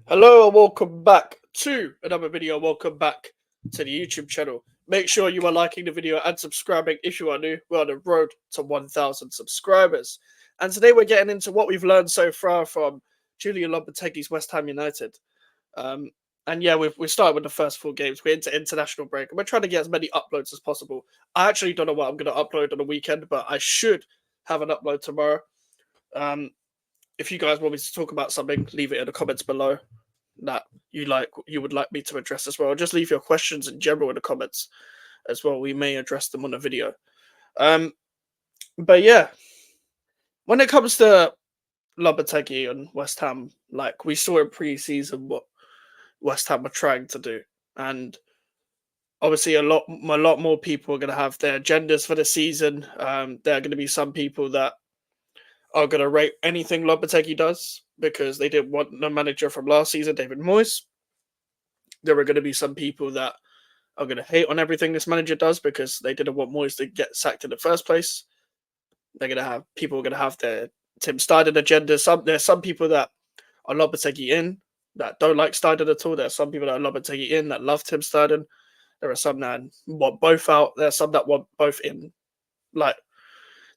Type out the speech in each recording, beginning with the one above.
Hello and welcome back to another video. Welcome back to the YouTube channel. Make sure you are liking the video and subscribing if you are new. We're on the road to 1,000 subscribers. And today we're getting into what we've learned so far from Julian Lopetegui's West Ham United. Um, and yeah, we've started with the first 4 games. We're into international break and we're trying to get as many uploads as possible. I actually don't know what I'm going to upload on the weekend, but I should have an upload tomorrow. If you guys want me to talk about something, leave it in the comments below that you would like me to address as well. Just leave your questions in general in the comments as well. We may address them on a video. But yeah, when it comes to Lopetegui and West Ham, like we saw in pre-season what West Ham were trying to do, and obviously a lot more people are going to have their agendas for the season. There are going to be some people that are going to rate anything Lopetegui does because they didn't want the manager from last season, David Moyes. There are going to be some people that are going to hate on everything this manager does because they didn't want Moyes to get sacked in the first place. They're going to have people are going to have their Tim Steidten agenda. There's some people that are Lopetegui in that don't like Steidten at all. There's some people that are Lopetegui in that love Tim Steidten. There are some that want both out. There's some that want both in. Like,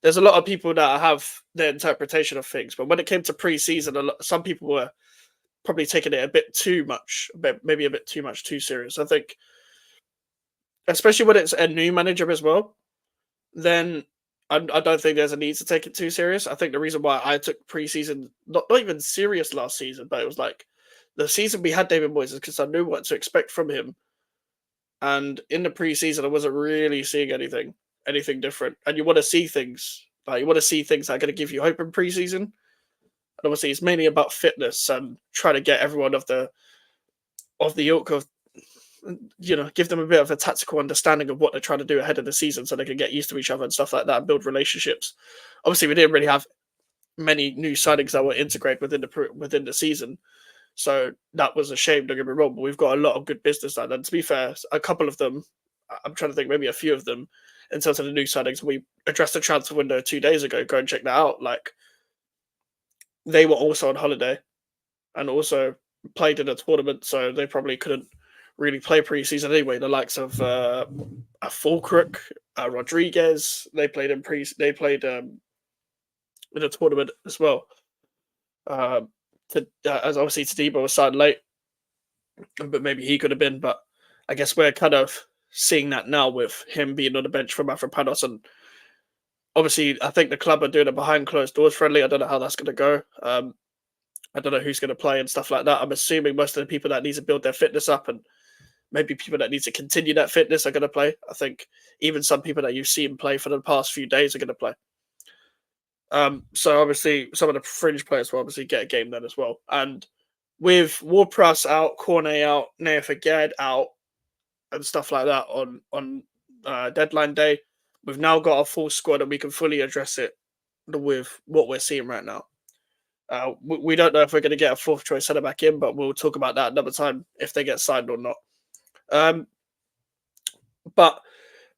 there's a lot of people that have their interpretation of things. But when it came to pre-season, some people were probably taking it a bit too much, maybe a bit too much, too serious. I think, especially when it's a new manager as well, then I don't think there's a need to take it too serious. I think the reason why I took preseason not even serious last season, but it was like the season we had David Moyes is because I knew what to expect from him. And in the preseason, I wasn't really seeing anything different. And you want to see things that are going to give you hope in preseason. And obviously, it's mainly about fitness and trying to get everyone of the ilk of give them a bit of a tactical understanding of what they're trying to do ahead of the season so they can get used to each other and stuff like that and build relationships. Obviously, we didn't really have many new signings that were integrated within the season. So that was a shame, don't get me wrong, but we've got a lot of good business done. And to be fair, a couple of them, I'm trying to think, maybe a few of them, in terms of the new signings, we addressed the transfer window 2 days ago. Go and check that out. Like, they were also on holiday and also played in a tournament, so they probably couldn't really play preseason anyway. The likes of Fulkrook, Rodriguez, they played in in a tournament as well. As obviously Tadibo was signed late, but maybe he could have been. But I guess we're kind of seeing that now with him being on the bench for Mavropanos, and obviously I think the club are doing a behind closed doors friendly. I don't know how that's going to go. I don't know who's going to play and stuff like that. I'm assuming most of the people that need to build their fitness up and maybe people that need to continue that fitness are going to play. I think even some people that you've seen play for the past few days are going to play. So obviously some of the fringe players will obviously get a game then as well. And with Ward-Prowse out, Cornet out, Nea Fagad out, and stuff like that on deadline day, we've now got a full squad and we can fully address it with what we're seeing right now. We don't know if we're going to get a fourth choice centre back in, but we'll talk about that another time if they get signed or not. But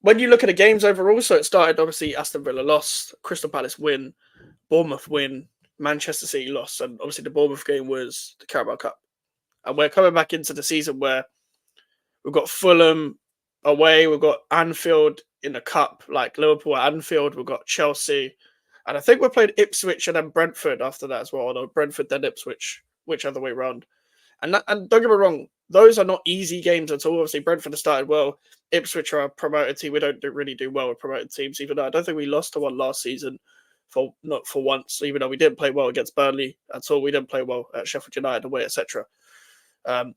when you look at the games overall, so it started obviously Aston Villa lost, Crystal Palace win, Bournemouth win, Manchester City lost, and obviously the Bournemouth game was the Carabao Cup. And we're coming back into the season where we've got Fulham away, we've got Anfield in the Cup, like Liverpool at Anfield, we've got Chelsea, and I think we're playing Ipswich and then Brentford after that as well, or Brentford then Ipswich, which other way around. And don't get me wrong, those are not easy games at all. Obviously, Brentford have started well. Ipswich are a promoted team. We don't really do well with promoted teams, even though I don't think we lost to one last season not for once, even though we didn't play well against Burnley at all. We didn't play well at Sheffield United away, etc. And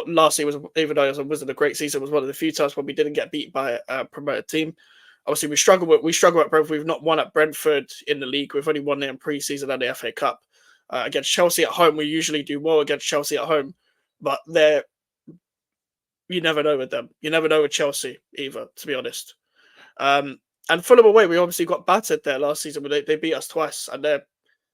last year was, even though it wasn't a great season, was one of the few times when we didn't get beat by a promoted team. Obviously, we struggle at Brentford. We've not won at Brentford in the league. We've only won there in pre-season and the FA Cup. Against Chelsea at home, we usually do well against Chelsea at home, but you never know with them. You never know with Chelsea either, to be honest. And Fulham away, we obviously got battered there last season, but they beat us twice, and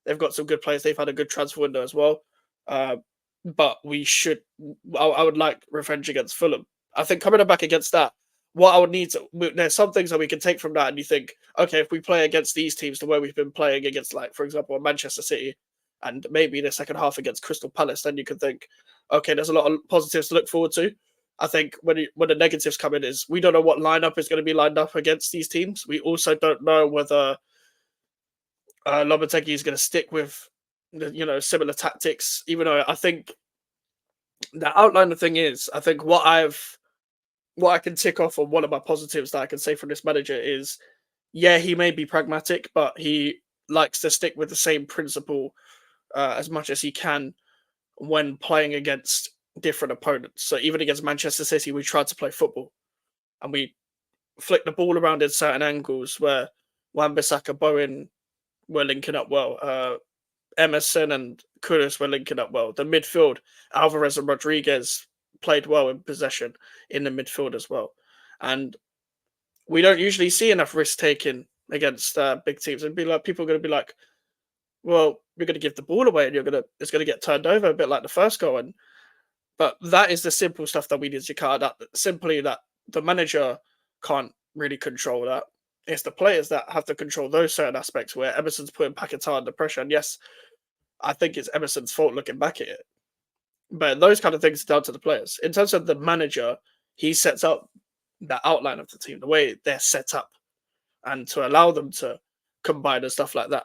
they've got some good players. They've had a good transfer window as well. But I would like revenge against Fulham. I think coming back against that, what I would need there's some things that we can take from that, and you think, okay, if we play against these teams the way we've been playing against, like, for example, Manchester City, and maybe the second half against Crystal Palace, then you can think, okay, there's a lot of positives to look forward to. I think when the negatives come in is we don't know what lineup is going to be lined up against these teams. We also don't know whether Lopetegui is going to stick with similar tactics. Even though I think the outline of thing is, I think what I can tick off on one of my positives that I can say from this manager is, yeah, he may be pragmatic, but he likes to stick with the same principle as much as he can when playing against different opponents. So even against Manchester City, we tried to play football and we flicked the ball around in certain angles where Wan-Bissaka, Bowen were linking up well. Emerson and Kudus were linking up well. The midfield, Alvarez and Rodriguez played well in possession in the midfield as well. And we don't usually see enough risk taking against big teams. And be like, people are going to be like, well, you're going to give the ball away and it's going to get turned over a bit like the first goal. But that is the simple stuff that we need to cut out. Simply that the manager can't really control that. It's the players that have to control those certain aspects where Emerson's putting Paquetá under pressure. And yes, I think it's Emerson's fault looking back at it. But those kind of things are down to the players. In terms of the manager, he sets up the outline of the team, the way they're set up, and to allow them to combine and stuff like that.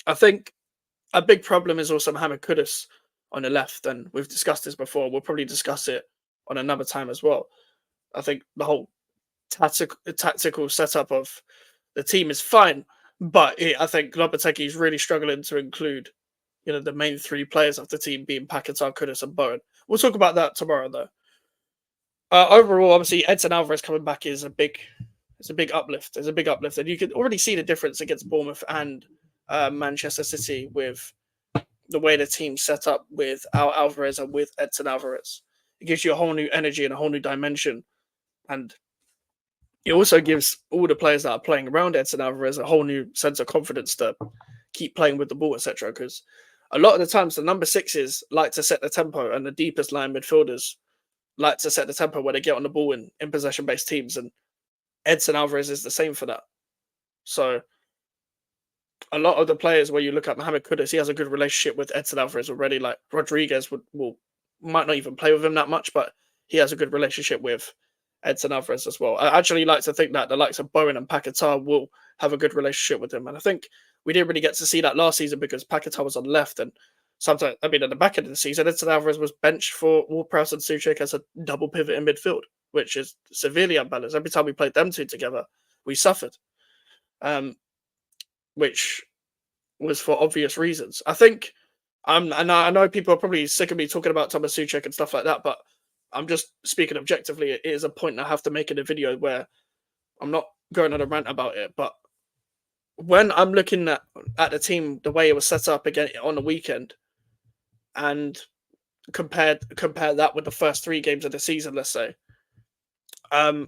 I think a big problem is also Mohamed Kudus on the left, and we've discussed this before. We'll probably discuss it on another time as well. I think the whole tactical setup of the team is fine, but I think Lopetegui is really struggling to include, the main three players of the team being Paquetá, Kudus, and Bowen. We'll talk about that tomorrow, though. Overall, obviously, Edson Alvarez coming back is a big uplift. It's a big uplift, and you can already see the difference against Bournemouth and Manchester City with the way the team's set up with Alvarez and with Edson Alvarez. It gives you a whole new energy and a whole new dimension, and it also gives all the players that are playing around Edson Alvarez a whole new sense of confidence to keep playing with the ball, etc. Because a lot of the times the number sixes like to set the tempo, and the deepest line midfielders like to set the tempo when they get on the ball in possession-based teams, and Edson Alvarez is the same for that. So a lot of the players where you look at Mohamed Kudus, he has a good relationship with Edson Alvarez already. Like Rodriguez might not even play with him that much, but he has a good relationship with Edson Alvarez as well. I actually like to think that the likes of Bowen and Paquetá will have a good relationship with him. And I think we didn't really get to see that last season because Paquetá was on the left, and sometimes, at the back end of the season, Edson Alvarez was benched for Ward-Prowse and Souček as a double pivot in midfield, which is severely unbalanced. Every time we played them two together, we suffered, which was for obvious reasons. I think, and I know people are probably sick of me talking about Thomas Souček and stuff like that, but I'm just speaking objectively. It is a point I have to make in a video where I'm not going on a rant about it, but when I'm looking at the team, the way it was set up again on the weekend, and compare that with the first 3 games of the season, let's say, I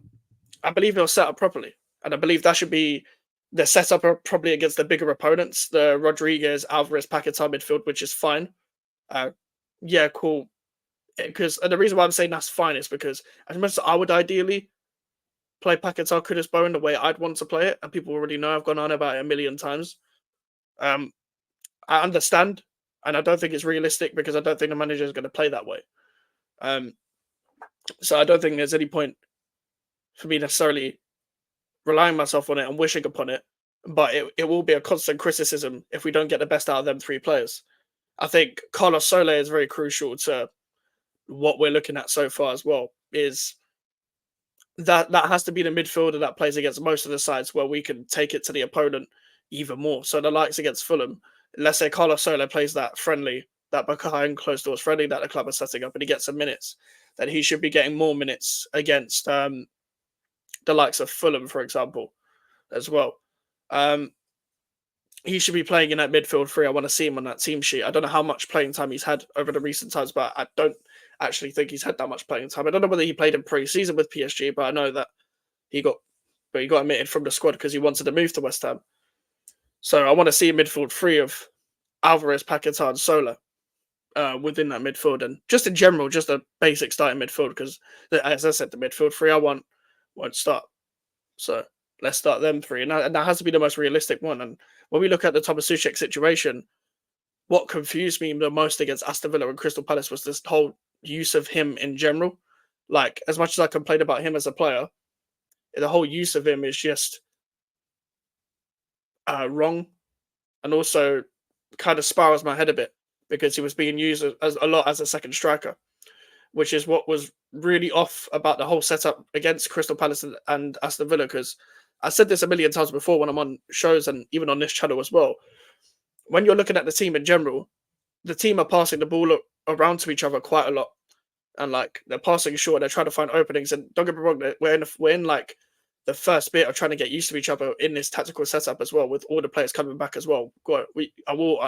believe it was set up properly, and I believe that should be the setup probably against the bigger opponents, the Rodriguez, Alvarez, Paquetá midfield, which is fine. Yeah, cool. Because the reason why I'm saying that's fine is because as much as I would ideally play Paquetá, Kudus, Bowen the way I'd want to play it, and people already know I've gone on about it a million times. I understand, and I don't think it's realistic because I don't think the manager is going to play that way. So I don't think there's any point for me necessarily relying myself on it and wishing upon it, but it will be a constant criticism if we don't get the best out of them 3 players. I think Carlos Soler is very crucial to what we're looking at so far as well, is that has to be the midfielder that plays against most of the sides where we can take it to the opponent even more. So the likes against Fulham, let's say Carlos Soler plays that friendly, that behind closed doors friendly that the club is setting up, and he gets some minutes, then he should be getting more minutes against the likes of Fulham, for example, as well. He should be playing in that midfield 3. I want to see him on that team sheet. I don't know how much playing time he's had over the recent times, but I don't actually think he's had that much playing time. I don't know whether he played in pre-season with PSG, but I know that he got omitted from the squad because he wanted to move to West Ham. So I want to see a midfield 3 of Alvarez, Paquetá, and Soler within that midfield, and just in general, just a basic starting midfield, because as I said, the midfield 3 I want won't start. So let's start them 3, and that has to be the most realistic one. And when we look at the Thomas Souček situation, what confused me the most against Aston Villa and Crystal Palace was this whole use of him in general. Like, as much as I complain about him as a player, the whole use of him is just wrong, and also kind of spirals my head a bit because he was being used as a lot as a second striker, which is what was really off about the whole setup against Crystal Palace and Aston Villa. Because I said this a million times before when I'm on shows and even on this channel as well. When you're looking at the team in general, the team are passing the ball around to each other quite a lot, and like they're passing short. They're trying to find openings, and don't get me wrong, we're in like the first bit of trying to get used to each other in this tactical setup as well, with all the players coming back as well. I will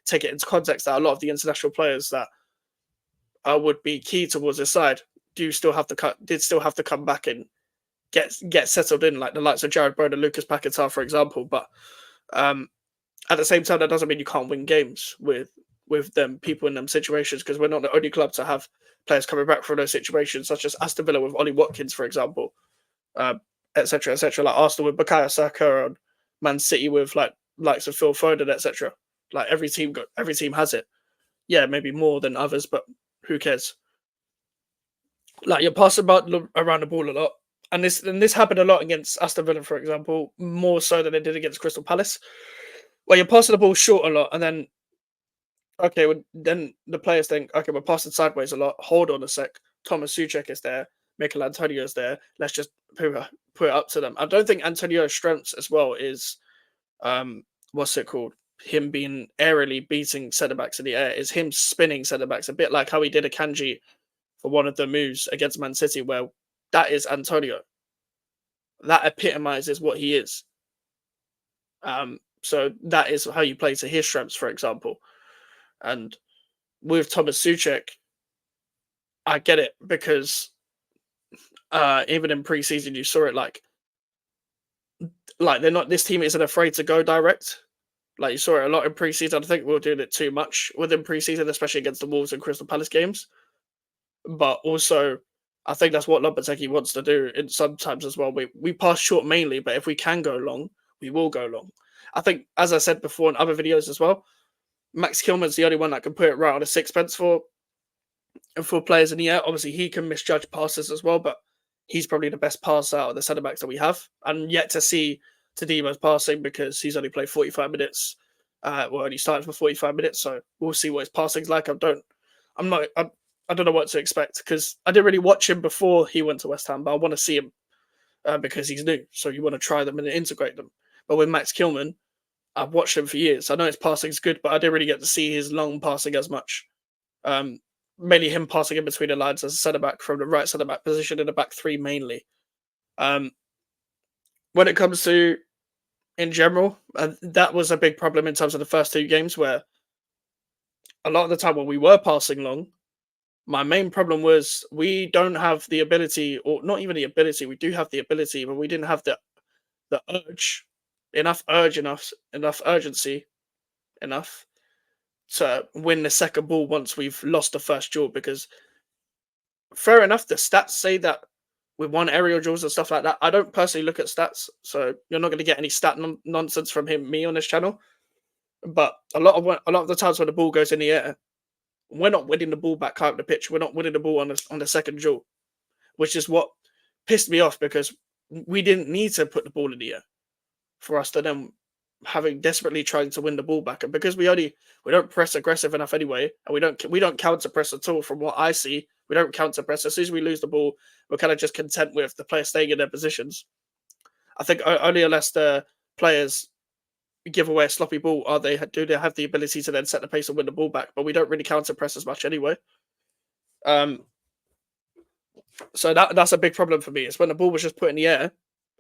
take it into context that a lot of the international players that would be key towards this side did still have to come back and get settled in, like the likes of Jared Bowen and Lucas Paquetá, for example. But um, at the same time, that doesn't mean you can't win games with them people in them situations, because we're not the only club to have players coming back from those situations, such as Aston Villa with Ollie Watkins, for example, etc., etc. Like Arsenal with Bukayo Saka, and Man City with like likes of Phil Foden, etc. Like every team has it. Yeah, maybe more than others, but who cares? Like you're passing about around the ball a lot, and this happened a lot against Aston Villa, for example, more so than it did against Crystal Palace, where you're passing the ball short a lot, and then okay, well, then the players think, okay, we're passing sideways a lot. Hold on a sec. Thomas Suchek is there. Mikel Antonio is there. Let's just put it up to them. I don't think Antonio's strengths as well is what's it called? Him being aerially beating centre backs in the air, is him spinning centre backs, a bit like how he did a Kanji for one of the moves against Man City, where that is Antonio. That epitomizes what he is. So that is how you play to his strengths, for example. And with Thomas Suchek, I get it, because even in preseason you saw it, like they're not, this team isn't afraid to go direct. Like you saw it a lot in preseason. I think we were doing it too much within preseason, especially against the Wolves and Crystal Palace games. But also, I think that's what Lopetegui wants to do in sometimes as well. We pass short mainly, but if we can go long, we will go long. I think, as I said before in other videos as well, Max Kilman's the only one that can put it right on a sixpence for players in the air. Obviously, he can misjudge passes as well, but he's probably the best passer out of the centre backs that we have. And yet to see Tadimo's passing, because he's only played 45 minutes. Only started for 45 minutes, so we'll see what his passing's like. I don't know what to expect, because I didn't really watch him before he went to West Ham, but I want to see him because he's new. So you want to try them and integrate them. But with Max Kilman, I've watched him for years. I know his passing's good, but I didn't really get to see his long passing as much. Um, Mainly him passing in between the lines as a centre back from the right centre back position in the back three mainly. When it comes to in general, that was a big problem in terms of the first two games, where a lot of the time when we were passing long, my main problem was we don't have the ability, or not even the ability. We do have the ability, but we didn't have the enough urgency, enough to win the second ball once we've lost the first duel. Because fair enough, the stats say that we won aerial duels and stuff like that. I don't personally look at stats, so you're not going to get any stat nonsense from me on this channel. But a lot of the times when the ball goes in the air, we're not winning the ball back out of the pitch. We're not winning the ball on the second duel, which is what pissed me off, because we didn't need to put the ball in the air for us to then having desperately trying to win the ball back. And because we don't press aggressive enough anyway, and we don't counter press at all. From what I see, we don't counter press. As soon as we lose the ball, we're kind of just content with the players staying in their positions. I think only unless the players give away a sloppy ball they have the ability to then set the pace and win the ball back. But we don't really counter press as much anyway. So that's a big problem for me. Is when the ball was just put in the air,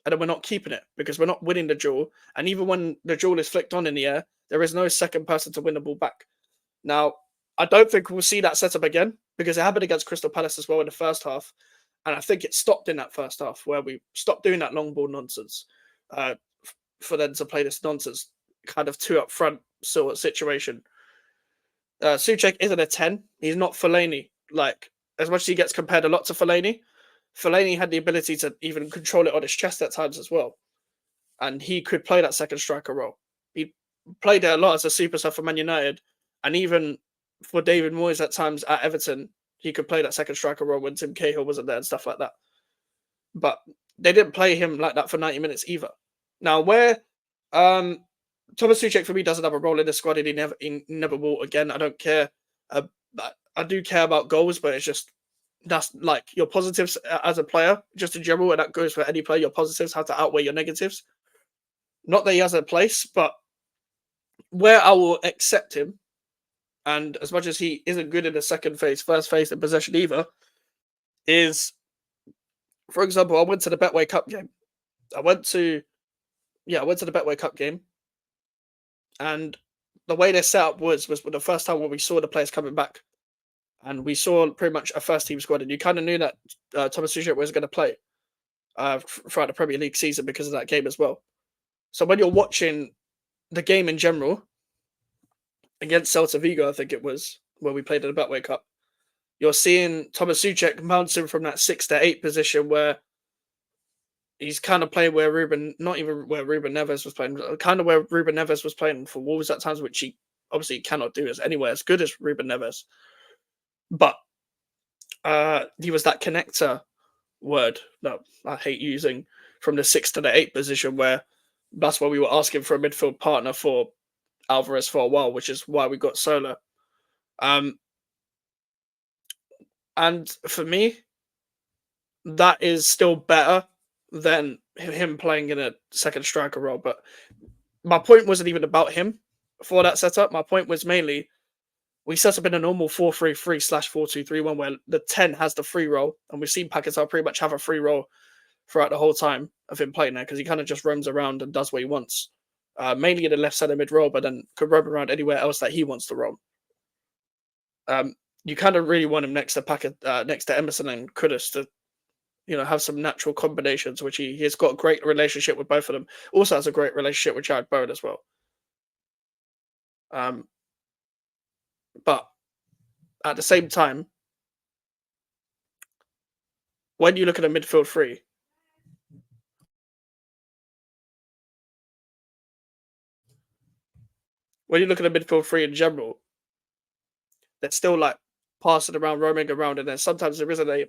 and then we're not keeping it, because we're not winning the duel. And even when the duel is flicked on in the air, there is no second person to win the ball back. Now, I don't think we'll see that setup again, because it happened against Crystal Palace as well in the first half. And I think it stopped in that first half, where we stopped doing that long ball nonsense for them to play this nonsense kind of two up front sort of situation. Suchek isn't a 10. He's not Fellaini. Like, as much as he gets compared a lot to Fellaini, Fellaini had the ability to even control it on his chest at times as well. And he could play that second striker role. He played it a lot as a super sub for Man United, And even for David Moyes at times at Everton, he could play that second striker role when Tim Cahill wasn't there and stuff like that. But they didn't play him like that for 90 minutes either. Now, where um, Thomas Tuchel for me doesn't have a role in the squad, and he never will again. I don't care. Uh, I do care about goals, but it's just that's like your positives as a player, just in general, and that goes for any player. Your positives have to outweigh your negatives. Not that he has a place, but where I will accept him, and as much as he isn't good in the second phase, first phase in possession either, is for example, I went to the Betway Cup game. I went to I went to the Betway Cup game, and the way their setup was the first time when we saw the players coming back, and we saw pretty much a first team squad, and you kind of knew that Thomas Tuchel was going to play throughout the Premier League season because of that game as well. So when you're watching the game in general against Celta Vigo, I think it was where we played in the Betway Cup, you're seeing Thomas Tuchel mounting from that 6 to 8 position where he's kind of playing where not even where Ruben Neves was playing, kind of where Ruben Neves was playing for Wolves at times, which he obviously cannot do as anywhere as good as Ruben Neves. But he was that connector word that I hate using from the 6 to 8 position, where that's why we were asking for a midfield partner for Alvarez for a while, which is why we got Sola. And for me, that is still better than him playing in a second striker role. But my point wasn't even about him for that setup. My point was mainly we set up in a normal 4-3-3/4-2-3-1 where the 10 has the free role, and we've seen Paquetá pretty much have a free role throughout the whole time of him playing there because he kind of just roams around and does what he wants, mainly in the left center mid role, but then could roam around anywhere else that he wants to roam. You kind of really want him next to next to Emerson and Kudus to have some natural combinations, which he's got a great relationship with both of them. Also has a great relationship with Jared Bowen as well. But at the same time, when you look at a midfield three, in general, they're still like passing around, roaming around, and then sometimes there isn't a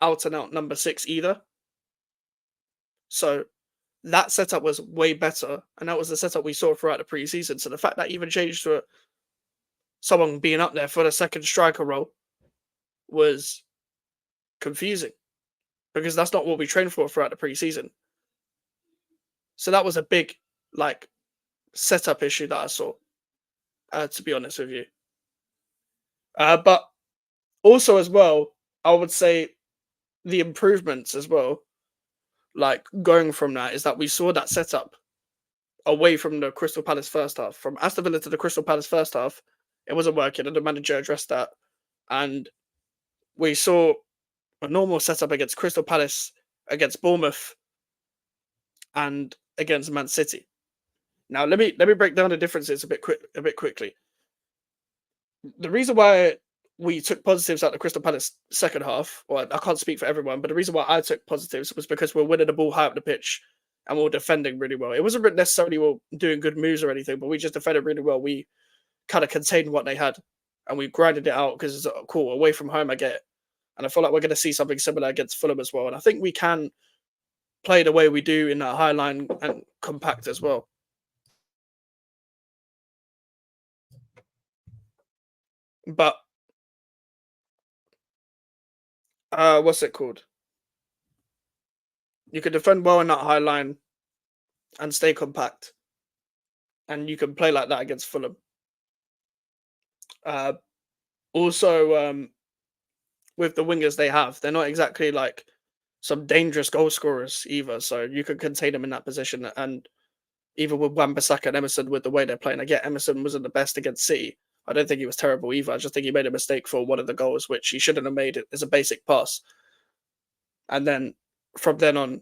out and out number 6 either. So that setup was way better, and that was the setup we saw throughout the preseason. So the fact that even changed to someone being up there for the second striker role was confusing because that's not what we trained for throughout the preseason. So that was a big like setup issue that I saw, to be honest with you. But also as well, I would say the improvements as well, like going from that, is that we saw that setup away from the Crystal Palace first half. From Aston Villa to the Crystal Palace first half, it wasn't working, and the manager addressed that. And we saw a normal setup against Crystal Palace, against Bournemouth, and against Man City. Now let me break down the differences a bit quickly. The reason why we took positives out the Crystal Palace second half, or I can't speak for everyone, but the reason why I took positives was because we're winning the ball high up the pitch and we're defending really well. It wasn't necessarily we're doing good moves or anything, but we just defended really well. We kind of contained what they had and we grinded it out because it's cool. Away from home, I get it. And I feel like we're going to see something similar against Fulham as well. And I think we can play the way we do in that high line and compact as well. But what's it called? You can defend well in that high line and stay compact, and you can play like that against Fulham. Uh, also, with the wingers they have, they're not exactly like some dangerous goal scorers either. So you can contain them in that position. And even with Wan-Bissaka and Emerson, with the way they're playing, I get Emerson wasn't the best against City. I don't think he was terrible either. I just think he made a mistake for one of the goals, which he shouldn't have made it as a basic pass. And then from then on,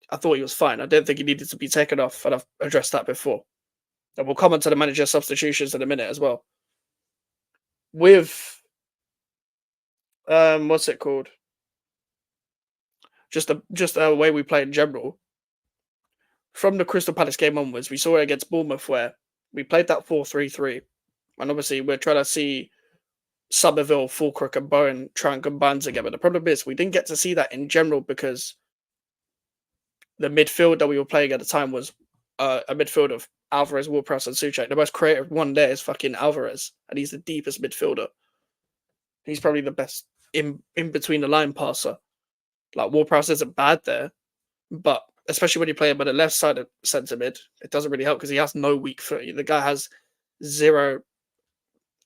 I thought he was fine. I didn't think he needed to be taken off, and I've addressed that before. And we'll come on to the manager substitutions in a minute as well. With what's it called? Just the way we play in general. From the Crystal Palace game onwards, we saw it against Bournemouth where we played that 4-3-3, And obviously, we're trying to see Somerville, Fulcrook, and Bowen try and combine together. The problem is we didn't get to see that in general because the midfield that we were playing at the time was a midfield of Alvarez, Ward-Prowse, and Souček. The most creative one there is fucking Alvarez, and he's the deepest midfielder. He's probably the best in between the line passer. Like Ward-Prowse isn't bad there, but especially when you play him on the left side of centre mid, it doesn't really help because he has no weak foot. The guy has zero.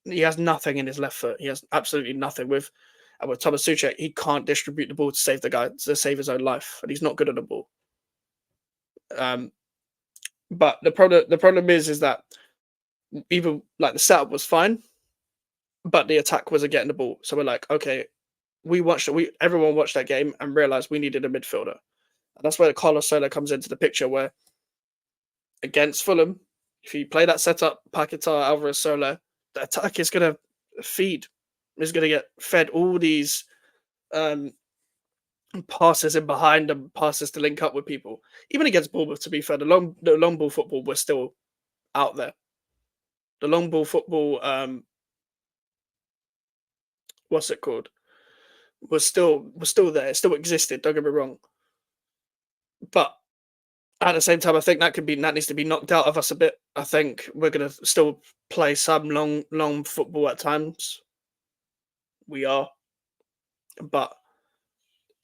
He has nothing in his left foot. He has absolutely nothing. With Thomas Souček, he can't distribute the ball to save the guy to save his own life, and he's not good at the ball. But the problem is that even like the setup was fine, but the attack wasn't getting the ball. So we're like, okay, everyone watched that game and realized we needed a midfielder. And that's where Carlos Soler comes into the picture, where against Fulham, if you play that setup, Paquetá, Alvarez, Soler, the attack is going to feed. Is going to get fed all these passes in behind and passes to link up with people. Even against Bournemouth, to be fair, the long ball football was still out there. The long ball football, what's it called? Was still there. It still existed. Don't get me wrong. But at the same time, I think that needs to be knocked out of us a bit. I think we're gonna still play some long football at times. We are, but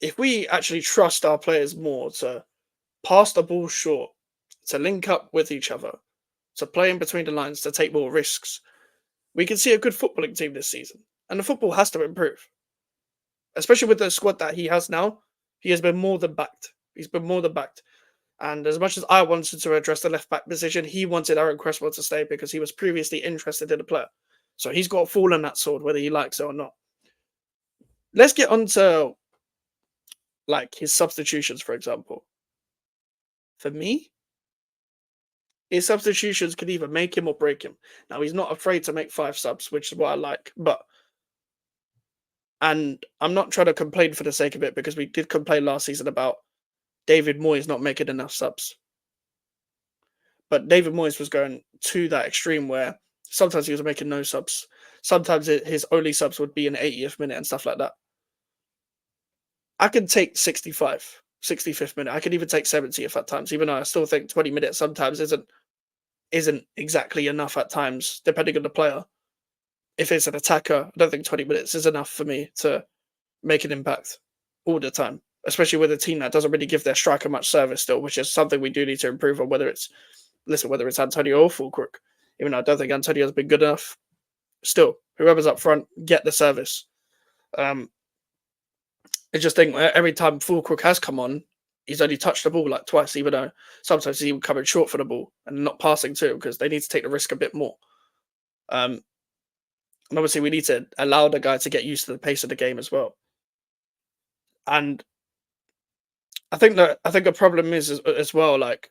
if we actually trust our players more to pass the ball short, to link up with each other, to play in between the lines, to take more risks, we can see a good footballing team this season. And the football has to improve, especially with the squad that he has now. He has been more than backed. He's been more than backed. And as much as I wanted to address the left back position, he wanted Aaron Cresswell to stay because he was previously interested in the player. So he's got a fall on that sword, whether he likes it or not. Let's get on to like his substitutions, for example. For me, his substitutions could either make him or break him. Now he's not afraid to make 5 subs, which is what I like. And I'm not trying to complain for the sake of it, because we did complain last season about David Moyes not making enough subs. But David Moyes was going to that extreme where sometimes he was making no subs. Sometimes his only subs would be in the 80th minute and stuff like that. I can take 65, 65th minute. I can even take 70th at times, even though I still think 20 minutes sometimes isn't exactly enough at times, depending on the player. If it's an attacker, I don't think 20 minutes is enough for me to make an impact all the time, especially with a team that doesn't really give their striker much service still, which is something we do need to improve on, whether it's Antonio or Fulcrook. Even though I don't think Antonio's been good enough, still, whoever's up front, get the service. I just think every time Fulcrook has come on, he's only touched the ball like twice, even though sometimes he's even coming short for the ball and not passing too, because they need to take the risk a bit more. And obviously, we need to allow the guy to get used to the pace of the game as well. And I think a problem is as well, like,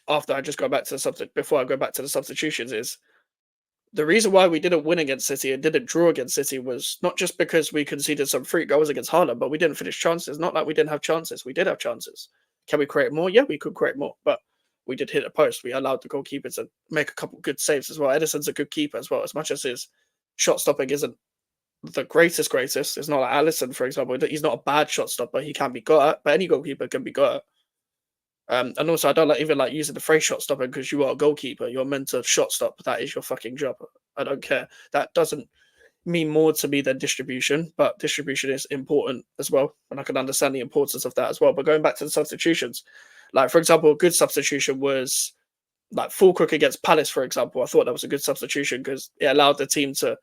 after I just go back to before I go back to the substitutions, is the reason why we didn't win against City and didn't draw against City was not just because we conceded some free goals against Haaland, but we didn't finish chances. Not like we didn't have chances. We did have chances. Can we create more? Yeah, we could create more, but we did hit a post. We allowed the goalkeeper to make a couple good saves as well. Edison's a good keeper as well, as much as his shot stopping isn't the greatest. It's not like Alisson, for example. He's not a bad shot stopper. He can be got at, but any goalkeeper can be got at. And also, I don't like using the phrase shot stopper, because you are a goalkeeper. You're meant to shot stop. That is your fucking job. I don't care. That doesn't mean more to me than distribution, but distribution is important as well. And I can understand the importance of that as well. But going back to the substitutions, like, for example, a good substitution was like Fulcrook against Palace, for example. I thought that was a good substitution because it allowed the team to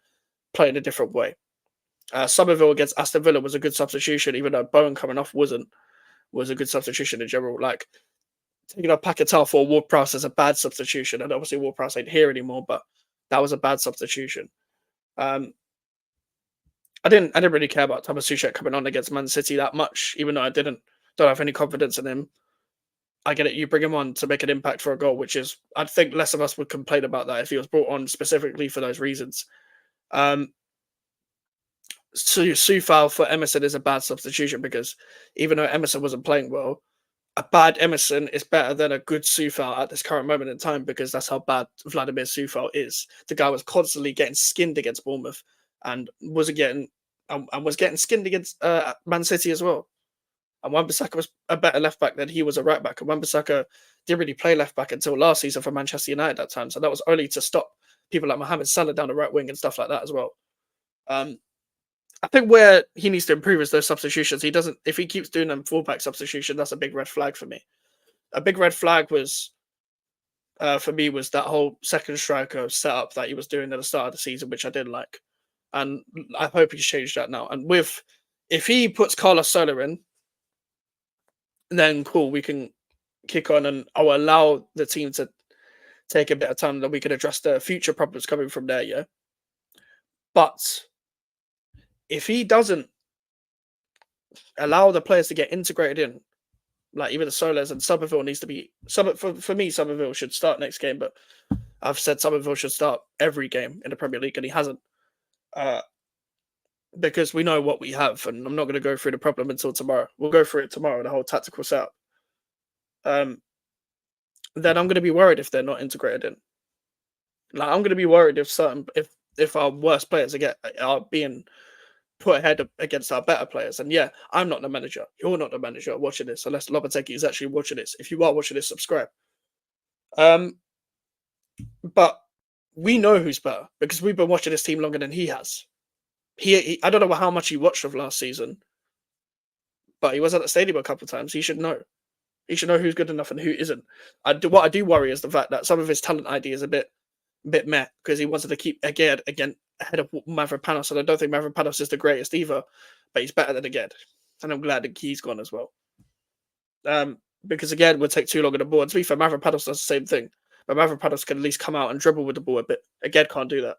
play in a different way. Somerville against Aston Villa was a good substitution, even though Bowen coming off was a good substitution in general. Like, taking off Paquetá for Ward-Prowse is a bad substitution, and obviously Ward-Prowse ain't here anymore, but that was a bad substitution. I didn't really care about Thomas Souček coming on against Man City that much, even though I don't have any confidence in him. I get it. You bring him on to make an impact for a goal, which is, I think less of us would complain about that if he was brought on specifically for those reasons. Soufal for Emerson is a bad substitution, because even though Emerson wasn't playing well, a bad Emerson is better than a good Sufal at this current moment in time because that's how bad Vladimir Sufal is. The guy was constantly getting skinned against Bournemouth and wasn't getting and was getting skinned against Man City as well. And Wan-Bissaka was a better left back than he was a right back. And Wan-Bissaka didn't really play left back until last season for Manchester United at that time. So that was only to stop people like Mohamed Salah down the right wing and stuff like that as well. I think where he needs to improve is those substitutions. He doesn't. If he keeps doing them fullback substitution, that's a big red flag for me. A big red flag was for me was that whole second striker setup that he was doing at the start of the season, which I didn't like, and I hope he's changed that now. And with if he puts Carlos Soler in, then cool, we can kick on, and I'll allow the team to take a bit of time that we can address the future problems coming from there. Yeah, but if he doesn't allow the players to get integrated in, like even the Solers and Somerville needs to be for me. Somerville should start next game, but I've said Somerville should start every game in the Premier League, and he hasn't. Because we know what we have, and I'm not going to go through the problem until tomorrow. We'll go through it tomorrow, the whole tactical setup. Then I'm going to be worried if they're not integrated in. Like I'm going to be worried if our worst players are being put ahead against our better players. And yeah, I'm not the manager. You're not the manager watching this, unless Lopetegui is actually watching this. If you are watching this, subscribe. But we know who's better because we've been watching this team longer than he has. I don't know how much he watched of last season, but he was at the stadium a couple of times. He should know. He should know who's good enough and who isn't. What I do worry is the fact that some of his talent ID is a bit meh because he wanted to keep again ahead of Mavropanos, and I don't think Mavropanos is the greatest either, but he's better than Aged, and I'm glad that he's gone as well. Because again, would take too long on the ball. And to be fair, Mavropanos does the same thing, but Mavropanos can at least come out and dribble with the ball a bit. Aged can't do that.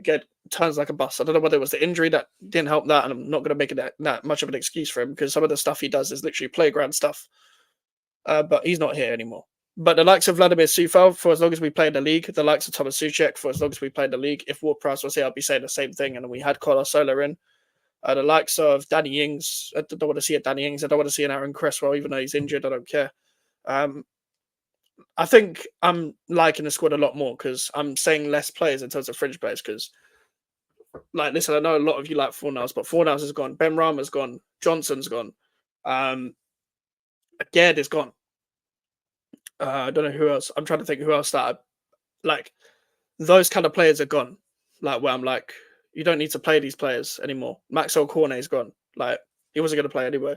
Aged turns like a bus. I don't know whether it was the injury that didn't help that, and I'm not going to make it that much of an excuse for him because some of the stuff he does is literally playground stuff. But he's not here anymore. But the likes of Vladimir Sufal, for as long as we play in the league, the likes of Thomas Suchek, for as long as we play in the league, if Ward-Prowse was here, I'd be saying the same thing. And we had Carlos Soler in. The likes of Danny Ings, I don't want to see a Danny Ings. I don't want to see an Aaron Cresswell, even though he's injured. I don't care. I think I'm liking the squad a lot more because I'm saying less players in terms of fringe players. Because, like, listen, I know a lot of you like Fornals, but Fornals has gone. Ben Rama's gone. Johnson's gone. Gerd is gone. I don't know who else. I'm trying to think who else that like. Those kind of players are gone. Like where I'm like, you don't need to play these players anymore. Maxwell Cornet's gone. Like he wasn't going to play anyway.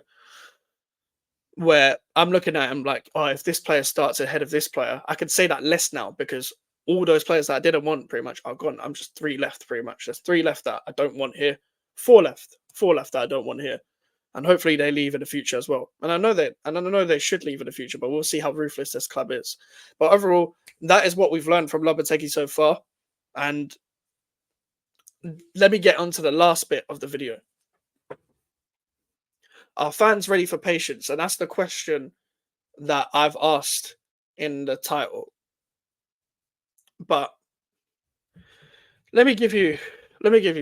Where I'm looking at him like, oh, if this player starts ahead of this player, I can say that less now because all those players that I didn't want pretty much are gone. I'm just 3 left pretty much. There's 3 left that I don't want here. 4 left. 4 left that I don't want here. And hopefully they leave in the future as well. And I know they should leave in the future, but we'll see how ruthless this club is. But overall, that is what we've learned from Lopetegui so far. And let me get on to the last bit of the video. Are fans ready for patience? And that's the question that I've asked in the title. But let me give you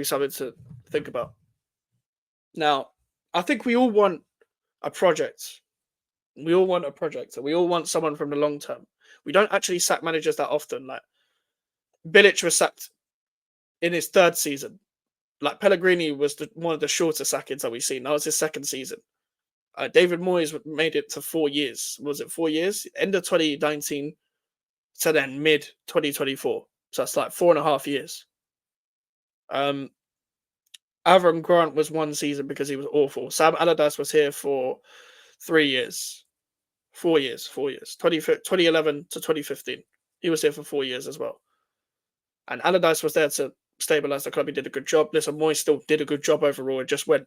something to think about. Now, I think we all want a project. We all want a project. And we all want someone from the long term. We don't actually sack managers that often. Like Bilic was sacked in his 3rd season. Like Pellegrini was one of the shorter sackings that we've seen. That was his 2nd season. David Moyes made it to 4 years. Was it 4 years? End of 2019 to then mid 2024. So that's like 4.5 years. Avram Grant was 1 season because he was awful. Sam Allardyce was here for 3 years. 4 years. 2011 to 2015. He was here for 4 years as well. And Allardyce was there to stabilise the club. He did a good job. Listen, Moyes still did a good job overall. It just went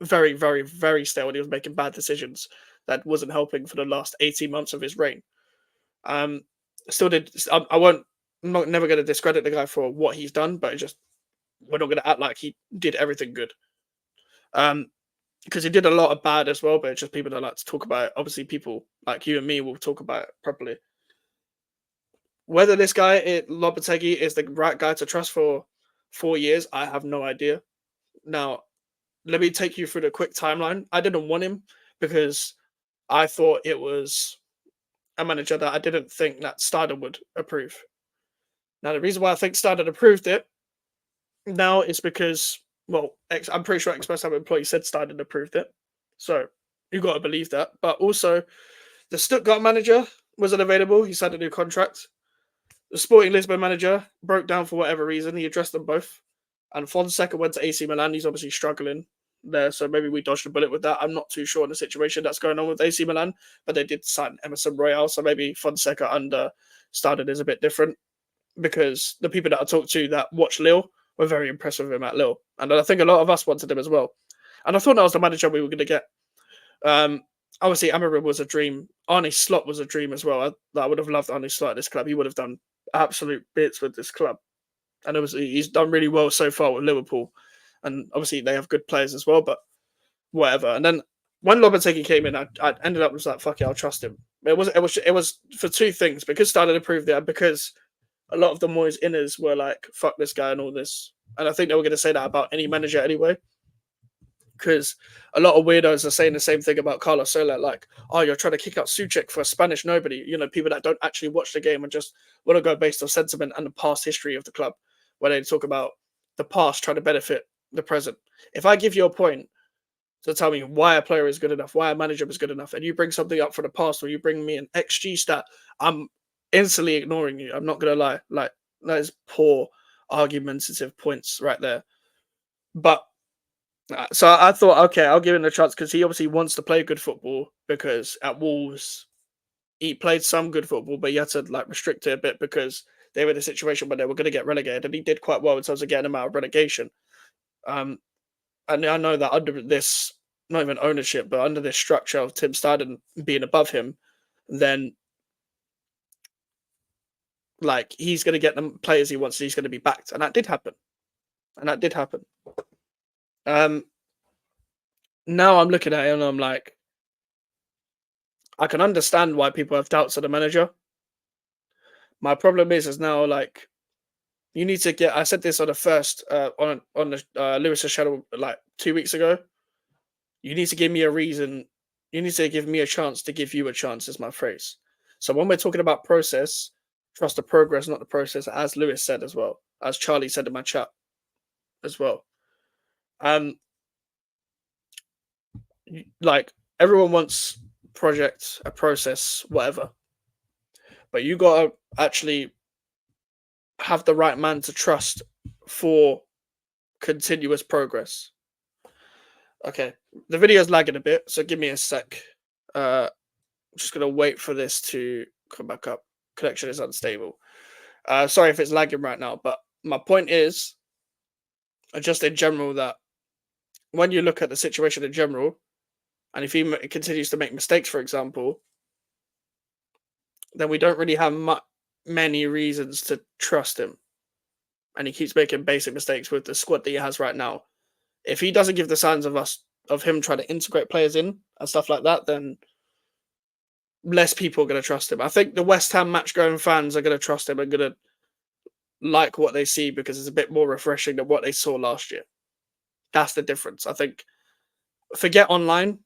very, very, very stale. And he was making bad decisions that wasn't helping for the last 18 months of his reign. Still did. I'm never going to discredit the guy for what he's done, but we're not going to act like he did everything good. Because he did a lot of bad as well, but it's just people that like to talk about it. Obviously, people like you and me will talk about it properly. Whether this guy, Lopetegui, is the right guy to trust for 4 years, I have no idea. Now, let me take you through the quick timeline. I didn't want him because I thought it was a manager that I didn't think that Steiner would approve. Now, the reason why I think Steiner approved it now is because, well, I'm pretty sure Express Time employee said Steiner approved it. So you got to believe that. But also, the Stuttgart manager wasn't available. He signed a new contract. The Sporting Lisbon manager broke down for whatever reason. He addressed them both. And Fonseca went to AC Milan. He's obviously struggling there, so maybe we dodged a bullet with that. I'm not too sure on the situation that's going on with AC Milan, but they did sign Emerson Royale, so maybe Fonseca under started is a bit different because the people that I talked to that watched Lille were very impressed with him at Lille, and I think a lot of us wanted him as well. And I thought that was the manager we were going to get. Um, Obviously, Amarim was a dream. Arne Slot was a dream as well. I would have loved Arne Slot at this club. He would have done absolute bits with this club, and obviously he's done really well so far with Liverpool. And obviously they have good players as well, but whatever. And then when Lopetegui came in, I ended up was like, fuck it, I'll trust him. It was for two things, because Steiner approved it, and because a lot of the Moyes inners were like, fuck this guy and all this. And I think they were going to say that about any manager anyway, because a lot of weirdos are saying the same thing about Carlos Soler, like, oh, you're trying to kick out Suchek for a Spanish nobody. You know, people that don't actually watch the game and just want to go based on sentiment and the past history of the club, where they talk about the past trying to benefit the present. If I give you a point to tell me why a player is good enough, why a manager is good enough, and you bring something up for the past, or you bring me an XG stat, I'm instantly ignoring you. I'm not gonna lie. Like, that is poor argumentative points right there. But so I thought, okay, I'll give him a chance because he obviously wants to play good football. Because at Wolves, he played some good football, but he had to like restrict it a bit because they were in a situation where they were going to get relegated, and he did quite well in terms of getting them out of relegation. Um, and I know that under this, not even ownership, but under this structure of Tim Steidten being above him, then like he's going to get the players he wants. And he's going to be backed, and that did happen. Um, Now I'm looking at it and I'm like, I can understand why people have doubts of the manager. My problem is now like you need to get. I said this on the first on the Lewis's channel like 2 weeks ago. You need to give me a reason. You need to give me a chance to give you a chance, is my phrase. So when we're talking about process, trust the progress, not the process, as Lewis said as well, as Charlie said in my chat as well. Like everyone wants project, a process, whatever, but you gotta actually have the right man to trust for continuous progress. Okay, the video's lagging a bit, so give me a sec. I'm just gonna wait for this to come back up. Connection is unstable. Sorry if it's lagging right now, but my point is, just in general, that when you look at the situation in general, and if he continues to make mistakes, for example, then we don't really have many reasons to trust him. And he keeps making basic mistakes with the squad that he has right now. If he doesn't give the signs of him trying to integrate players in and stuff like that, then less people are going to trust him. I think the West Ham match-going fans are going to trust him and going to like what they see because it's a bit more refreshing than what they saw last year. That's the difference. I think, forget online,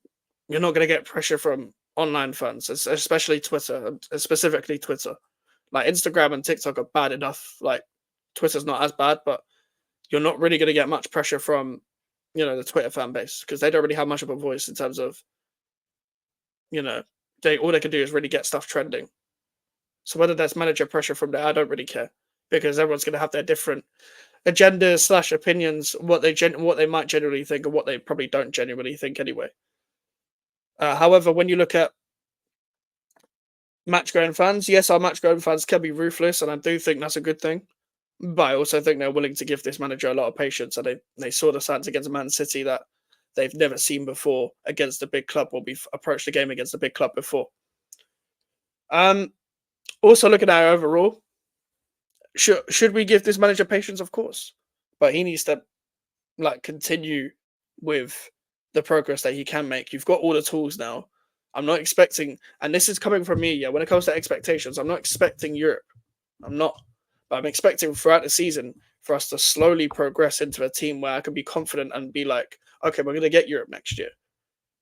you're not going to get pressure from online fans, especially Twitter, specifically Twitter. Like Instagram and TikTok are bad enough. Like Twitter's not as bad, but you're not really going to get much pressure from, the Twitter fan base because they don't really have much of a voice in terms of, all they can do is really get stuff trending. So whether that's manager pressure from there, I don't really care because everyone's going to have their different agendas / opinions, what they might genuinely think and what they probably don't genuinely think anyway. However, when you look at match-going fans, yes, our match-going fans can be ruthless, and I do think that's a good thing. But I also think they're willing to give this manager a lot of patience, and they saw the signs against Man City that they've never seen before against a big club, or we've approached the game against a big club before. Also looking at it overall, should we give this manager patience? Of course, but he needs to continue with the progress that he can make. You've got all the tools now. I'm not expecting, and this is coming from me, when it comes to expectations, I'm not expecting Europe. I'm not. But I'm expecting throughout the season for us to slowly progress into a team where I can be confident and be like, okay, we're going to get Europe next year.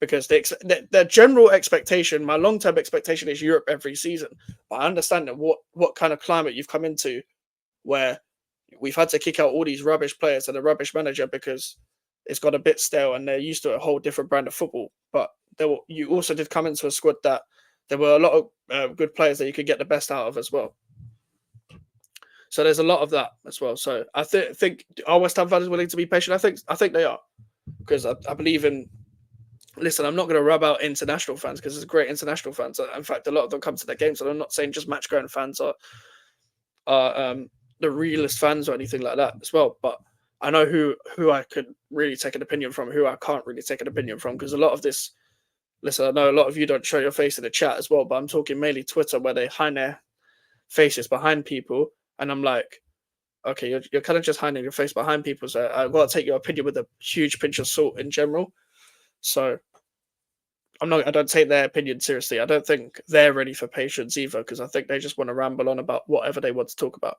because the general expectation, my long-term expectation, is Europe every season. But I understand that what kind of climate you've come into, where we've had to kick out all these rubbish players and a rubbish manager because it's got a bit stale and they're used to a whole different brand of football. But you also did come into a squad that there were a lot of good players that you could get the best out of as well. So there's a lot of that as well. So I think are West Ham fans willing to be patient? I think they are, because I believe in. Listen, I'm not going to rub out international fans because there's great international fans. In fact, a lot of them come to their games, and I'm not saying just match going fans are the realist fans or anything like that as well. But I know who I could really take an opinion from, who I can't really take an opinion from, because a lot of this. Listen, I know a lot of you don't show your face in the chat as well, but I'm talking mainly Twitter, where they hide their faces behind people, and I'm like, okay, you're kind of just hiding your face behind people. So I've got to take your opinion with a huge pinch of salt in general. So I don't take their opinion seriously. I don't think they're ready for patience either, because I think they just want to ramble on about whatever they want to talk about.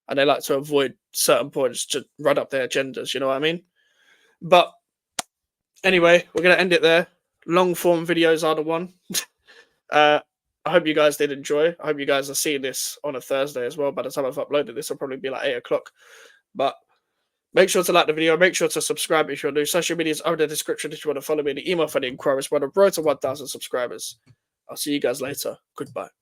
And they like to avoid certain points to run up their agendas, you know what I mean? But anyway, we're going to end it there. Long form videos are the one. I hope you guys did enjoy. I hope you guys are seeing this on a Thursday as well. By the time I've uploaded this, it'll probably be like 8 o'clock. But make sure to like the video. Make sure to subscribe if you're new. Social medias are in the description if you want to follow me. The email for the Enquiries. We're on the road to 1,000 subscribers. I'll see you guys later. Goodbye.